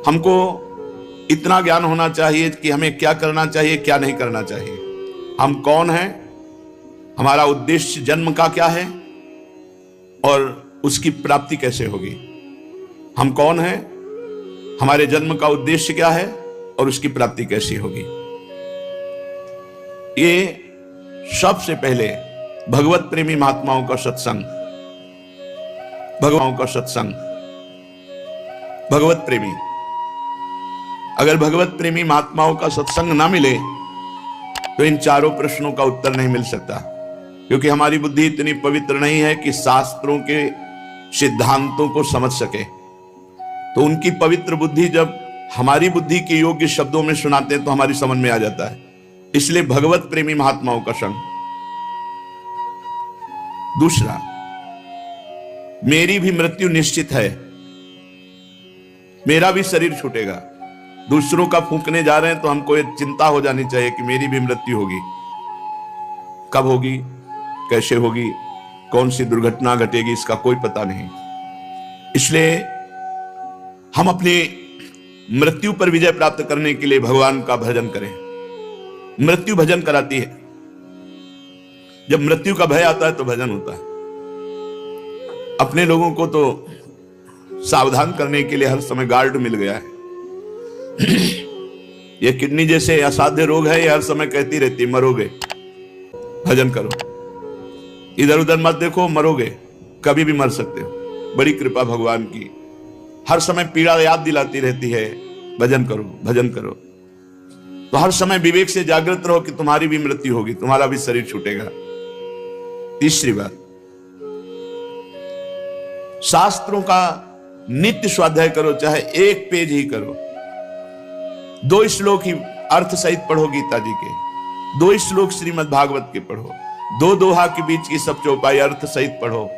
हमको इतना ज्ञान होना चाहिए कि हमें क्या करना चाहिए, क्या नहीं करना चाहिए। हम कौन हैं, हमारा उद्देश्य जन्म का क्या है और उसकी प्राप्ति कैसे होगी। हम कौन हैं, हमारे जन्म का उद्देश्य क्या है और उसकी प्राप्ति कैसी होगी। ये सबसे पहले भगवत प्रेमी महात्माओं का सत्संग, भगवान का सत्संग। भगवत प्रेमी, अगर भगवत प्रेमी महात्माओं का सत्संग ना मिले तो इन चारों प्रश्नों का उत्तर नहीं मिल सकता, क्योंकि हमारी बुद्धि इतनी पवित्र नहीं है कि शास्त्रों के सिद्धांतों को समझ सके। तो उनकी पवित्र बुद्धि जब हमारी बुद्धि के योग्य शब्दों में सुनाते हैं तो हमारी समझ में आ जाता है। इसलिए भगवत प्रेमी महात्माओं का संग। दूसरा, मेरी भी मृत्यु निश्चित है, मेरा भी शरीर छूटेगा। दूसरों का फूंकने जा रहे हैं तो हमको एक चिंता हो जानी चाहिए कि मेरी भी मृत्यु होगी। कब होगी, कैसे होगी, कौन सी दुर्घटना घटेगी, इसका कोई पता नहीं। इसलिए हम अपनी मृत्यु पर विजय प्राप्त करने के लिए भगवान का भजन करें। मृत्यु भजन कराती है। जब मृत्यु का भय आता है तो भजन होता है। अपने लोगों को तो सावधान करने के लिए हर समय गार्ड मिल गया है। ये किडनी जैसे असाध्य रोग है, ये हर समय कहती रहती मरोगे, भजन करो, इधर उधर मत देखो, मरोगे, कभी भी मर सकते हो। बड़ी कृपा भगवान की, हर समय पीड़ा याद दिलाती रहती है, भजन करो, भजन करो। तो हर समय विवेक से जागृत रहो कि तुम्हारी भी मृत्यु होगी, तुम्हारा भी शरीर छूटेगा। तीसरी बात, शास्त्रों का नित्य स्वाध्याय करो, चाहे एक पेज ही करो। 2 श्लोक ही अर्थ सहित पढ़ो गीता जी के, 2 श्लोक श्रीमद् भागवत के पढ़ो, 2 दोहा के बीच की सब चौपाई अर्थ सहित पढ़ो,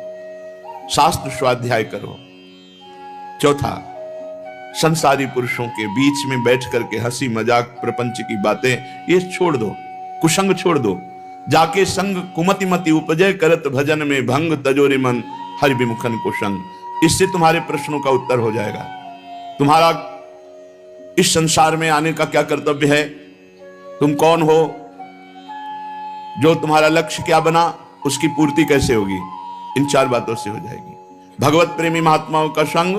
शास्त्र स्वाध्याय करो। चौथा, संसारी पुरुषों के बीच में बैठ करके हंसी मजाक प्रपंच की बातें ये छोड़ दो, कुसंग छोड़ दो। जाके संग कुमति मति उपजय करत भजन में भंग तजोरे मन हरि विमुखन को संग। इससे तुम्हारे प्रश्नों का उत्तर हो जाएगा। तुम्हारा इस संसार में आने का क्या कर्तव्य है, तुम कौन हो, जो तुम्हारा लक्ष्य क्या बना, उसकी पूर्ति कैसे होगी, इन 4 बातों से हो जाएगी। भगवत प्रेमी महात्माओं का संग,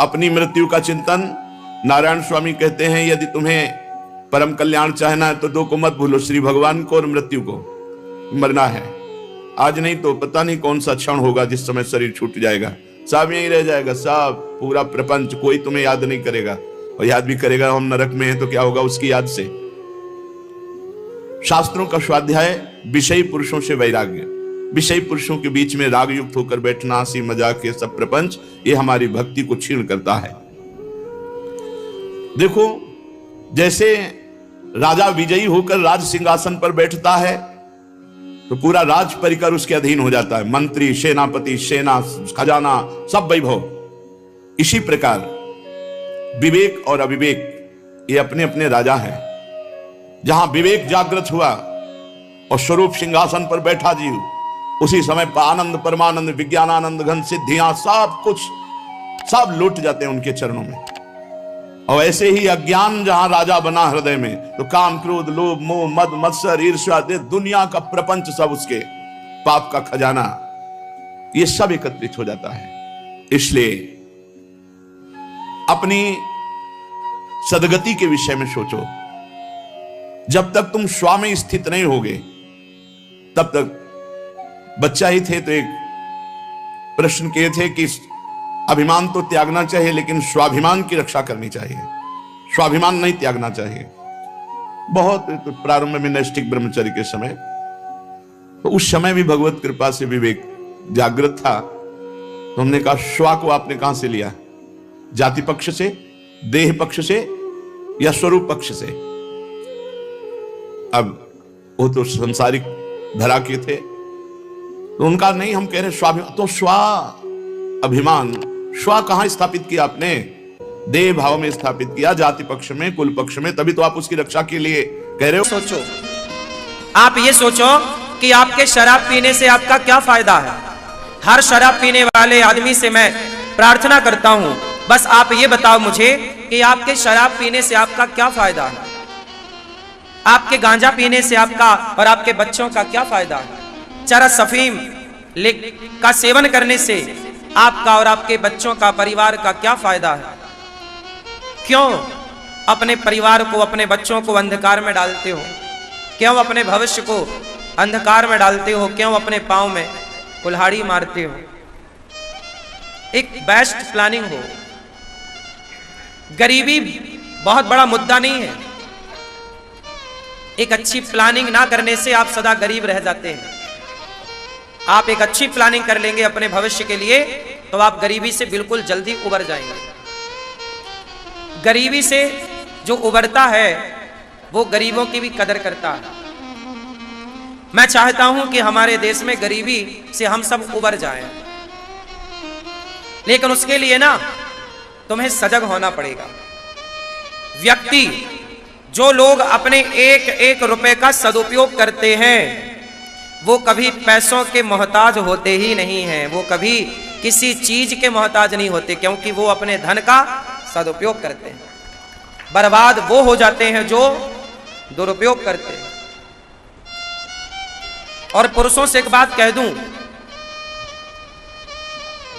अपनी मृत्यु का चिंतन। नारायण स्वामी कहते हैं यदि तुम्हें परम कल्याण चाहना है तो 2 को मत भूलो, श्री भगवान को और मृत्यु को। मरना है आज, नहीं तो पता नहीं कौन सा क्षण होगा जिस समय शरीर छूट जाएगा, सब यहीं रह जाएगा, सब पूरा प्रपंच, कोई तुम्हें याद नहीं करेगा। और याद भी करेगा हम नरक में हैं तो क्या होगा उसकी याद से। शास्त्रों का स्वाध्याय, विषयी पुरुषों से वैराग्य। विषयी पुरुषों के बीच में राग युक्त होकर बैठना, हंसी मजाक, ये सब प्रपंच, ये हमारी भक्ति को क्षीण करता है। देखो, जैसे राजा विजयी होकर राज सिंहासन पर बैठता है तो पूरा राज परिकर उसके अधीन हो जाता है, मंत्री, सेनापति, सेना, खजाना, सब वैभव। इसी प्रकार विवेक और अविवेक ये अपने अपने राजा हैं। जहां विवेक जागृत हुआ और स्वरूप सिंहासन पर बैठा जीव, उसी समय आनंद, परमानंद, विज्ञानानंद, घन सिद्धियां, सब कुछ सब लुट जाते हैं उनके चरणों में। और ऐसे ही अज्ञान जहां राजा बना हृदय में, तो काम, क्रोध, लोभ, मोह, मद, मत्सर, ईर्ष्या, दुनिया का प्रपंच, सब उसके पाप का खजाना, ये सब एकत्रित हो जाता है। इसलिए अपनी सदगति के विषय में सोचो। जब तक तुम स्व में स्थित नहीं होगे तब तक, बच्चा ही थे तो एक प्रश्न किए थे कि अभिमान तो त्यागना चाहिए लेकिन स्वाभिमान की रक्षा करनी चाहिए, स्वाभिमान नहीं त्यागना चाहिए। बहुत तो प्रारंभ में नैष्ठिक ब्रह्मचर्य के समय, तो उस समय भी भगवत कृपा से विवेक जागृत था। तो हमने कहा स्व को आपने कहां से लिया, जाति पक्ष से, देह पक्ष से या स्वरूप पक्ष से। अब वो तो सांसारिक धरा के थे, तो उनका नहीं, हम कह रहे स्वाभिमान। तो स्व अभिमान, स्व कहां स्थापित किया आपने, देह भाव में स्थापित किया, जाति पक्ष में, कुल पक्ष में, तभी तो आप उसकी रक्षा के लिए कह रहे हो। सोचो, आप ये सोचो कि आपके शराब पीने से आपका क्या फायदा है। हर शराब पीने वाले आदमी से मैं प्रार्थना करता हूं, बस आप ये बताओ मुझे कि आपके शराब पीने से आपका क्या फायदा है, आपके गांजा पीने से आपका और आपके बच्चों का क्या फायदा है, चरस अफीम का सेवन करने से आपका और आपके बच्चों का, परिवार का क्या फायदा है। क्यों अपने परिवार को, अपने बच्चों को अंधकार में डालते हो? क्यों अपने भविष्य को अंधकार में डालते हो? क्यों अपने पांव में कुल्हाड़ी मारते हो? एक बेस्ट प्लानिंग हो। गरीबी बहुत बड़ा मुद्दा नहीं है, एक अच्छी प्लानिंग ना करने से आप सदा गरीब रह जाते हैं। आप एक अच्छी प्लानिंग कर लेंगे अपने भविष्य के लिए तो आप गरीबी से बिल्कुल जल्दी उबर जाएंगे। गरीबी से जो उबरता है वो गरीबों की भी कदर करता है। मैं चाहता हूं कि हमारे देश में गरीबी से हम सब उबर जाएं, लेकिन उसके लिए ना तुम्हें सजग होना पड़ेगा। व्यक्ति, जो लोग अपने एक एक रुपए का सदुपयोग करते हैं वो कभी पैसों के मोहताज होते ही नहीं हैं, वो कभी किसी चीज के मोहताज नहीं होते, क्योंकि वो अपने धन का सदुपयोग करते हैं। बर्बाद वो हो जाते हैं जो दुरुपयोग करते हैं। और पुरुषों से एक बात कह दूं,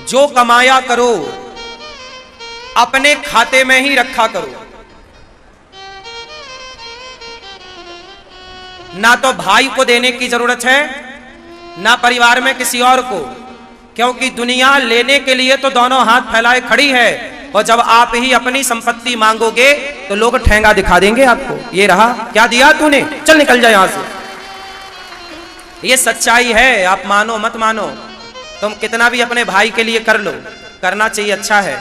जो कमाया करो अपने खाते में ही रखा करो, ना तो भाई को देने की जरूरत है ना परिवार में किसी और को, क्योंकि दुनिया लेने के लिए तो दोनों हाथ फैलाए खड़ी है, और जब आप ही अपनी संपत्ति मांगोगे तो लोग ठेंगा दिखा देंगे आपको, ये रहा, क्या दिया तूने, चल निकल जाए यहां से। ये सच्चाई है, आप मानो मत मानो, तुम कितना भी अपने भाई के लिए कर लो, करना चाहिए, अच्छा है,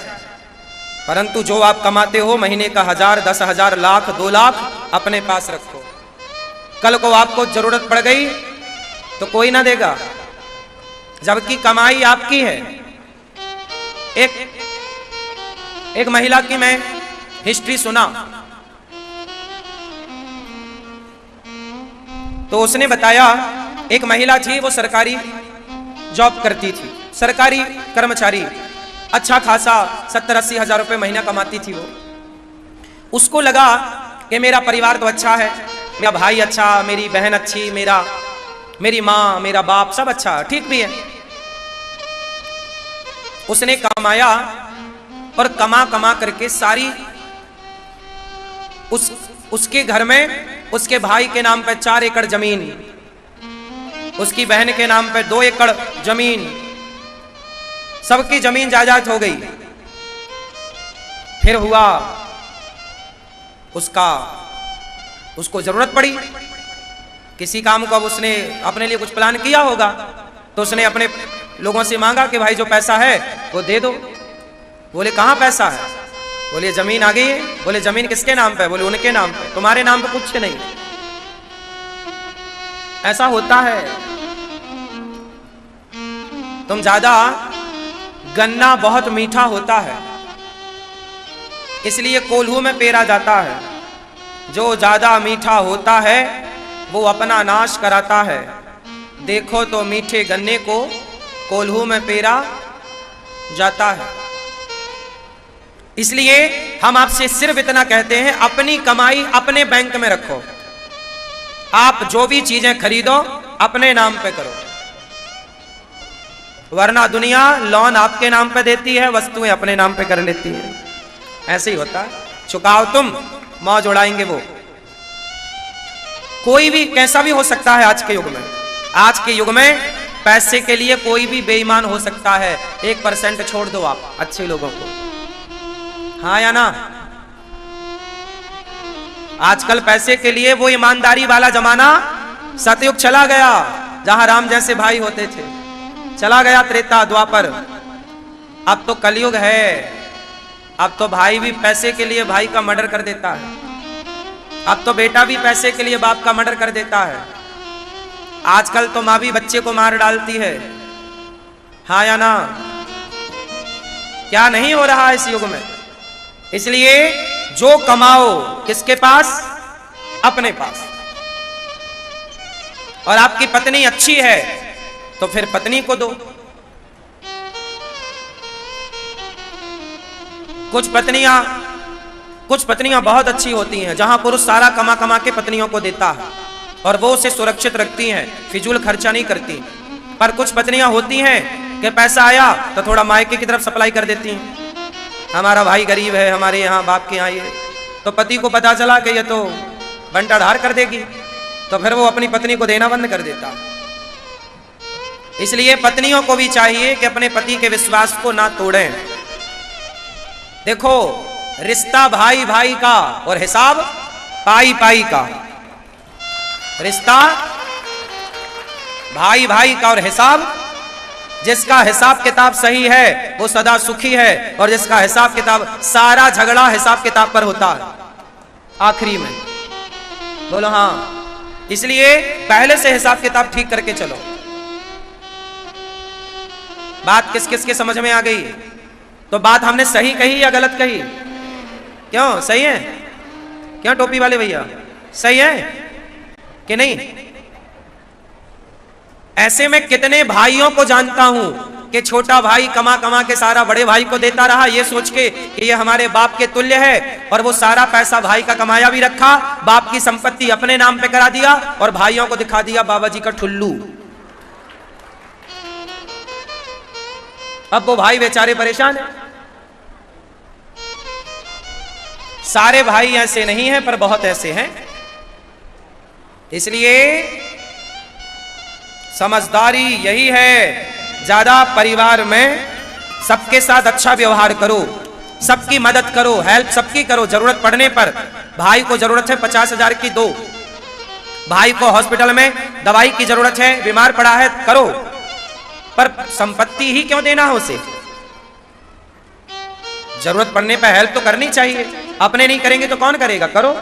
परंतु जो आप कमाते हो महीने का 1000, 10,000, लाख, 2 लाख अपने पास रखो। कल को आपको जरूरत पड़ गई तो कोई ना देगा, जबकि कमाई आपकी है। एक महिला की मैं हिस्ट्री सुना तो उसने बताया, एक महिला थी, वो सरकारी जॉब करती थी, सरकारी कर्मचारी, अच्छा खासा 70-80 हजार रुपए महीना कमाती थी वो। उसको लगा कि मेरा परिवार तो अच्छा है, मेरा भाई अच्छा, मेरी बहन अच्छी, मेरी माँ, मेरा बाप सब अच्छा, ठीक भी है। उसने कमाया और कमा कमा करके सारी उसके घर में उसके भाई के नाम पे 4 एकड़ जमीन, उसकी बहन के नाम पे 2 एकड़ जमीन, सबकी जमीन जायदाद हो गई। फिर हुआ उसको जरूरत पड़ी किसी काम को, अब उसने अपने लिए कुछ प्लान किया होगा तो उसने अपने लोगों से मांगा कि भाई जो पैसा है वो दे दो। बोले कहाँ पैसा है? बोले जमीन आ गई है। बोले जमीन किसके नाम पे? बोले उनके नाम पे, तुम्हारे नाम पे कुछ नहीं। ऐसा होता है, तुम ज्यादा, गन्ना बहुत मीठा होता है इसलिए कोल्हू में पेरा जाता है, जो ज्यादा मीठा होता है वो अपना नाश कराता है। देखो तो मीठे गन्ने को कोल्हू में पेरा जाता है। इसलिए हम आपसे सिर्फ इतना कहते हैं, अपनी कमाई अपने बैंक में रखो। आप जो भी चीजें खरीदो अपने नाम पे करो, वरना दुनिया लोन आपके नाम पे देती है, वस्तुएं अपने नाम पे कर लेती है। ऐसे ही होता है, चुकाओ तुम, मौज उड़ाएंगे वो। कोई भी कैसा भी हो सकता है आज के युग में। आज के युग में पैसे के लिए कोई भी बेईमान हो सकता है। 1% छोड़ दो आप अच्छे लोगों को, हाँ या ना? आजकल पैसे के लिए वो ईमानदारी वाला जमाना, सतयुग चला गया जहां राम जैसे भाई होते थे, चला गया त्रेता द्वापर। अब तो कलयुग है, अब तो भाई भी पैसे के लिए भाई का मर्डर कर देता है, अब तो बेटा भी पैसे के लिए बाप का मर्डर कर देता है। आजकल तो माँ भी बच्चे को मार डालती है, हाँ या ना? क्या नहीं हो रहा है इस युग में? इसलिए जो कमाओ किसके पास? अपने पास। और आपकी पत्नी अच्छी है तो फिर पत्नी को दो। कुछ पत्नियां कुछ पत्नियां बहुत अच्छी होती हैं, जहां पुरुष सारा कमा कमा के पत्नियों को देता है और वो उसे सुरक्षित रखती हैं, फिजूल खर्चा नहीं करती। पर कुछ पत्नियां होती हैं कि पैसा आया तो थोड़ा मायके की तरफ सप्लाई कर देती हैं। हमारा भाई गरीब है, हमारे यहाँ बाप के यहाँ ये, तो पति को पता चला कि ये तो बंटाढार कर देगी, तो फिर वो अपनी पत्नी को देना बंद कर देता। इसलिए पत्नियों को भी चाहिए कि अपने पति के विश्वास को ना तोड़ें। देखो, रिश्ता भाई भाई का और हिसाब पाई पाई का। रिश्ता भाई भाई का और हिसाब, जिसका हिसाब किताब सही है वो सदा सुखी है, और जिसका हिसाब किताब, सारा झगड़ा हिसाब किताब पर होता है आखिरी में। बोलो हाँ। इसलिए पहले से हिसाब किताब ठीक करके चलो। बात किस किस के समझ में आ गई? तो बात हमने सही कही या गलत कही? क्यों सही है? क्यों टोपी वाले भैया, सही है कि नहीं? ऐसे में कितने भाइयों को जानता हूं कि छोटा भाई कमा कमा के सारा बड़े भाई को देता रहा, ये सोच के कि ये हमारे बाप के तुल्य है, और वो सारा पैसा भाई का कमाया भी रखा, बाप की संपत्ति अपने नाम पे करा दिया और भाइयों को दिखा दिया बाबा जी का ठुल्लू। अब वो भाई बेचारे परेशान है। सारे भाई ऐसे नहीं हैं, पर बहुत ऐसे हैं। इसलिए समझदारी यही है, ज्यादा परिवार में सबके साथ अच्छा व्यवहार करो, सबकी मदद करो, हेल्प सबकी करो। जरूरत पड़ने पर भाई को जरूरत है 50,000 की, दो। भाई को हॉस्पिटल में दवाई की जरूरत है, बीमार पड़ा है, करो। पर संपत्ति ही क्यों देना है उसे? जरूरत पड़ने पर हेल्प तो करनी चाहिए। अपने नहीं करेंगे तो कौन करेगा? करो।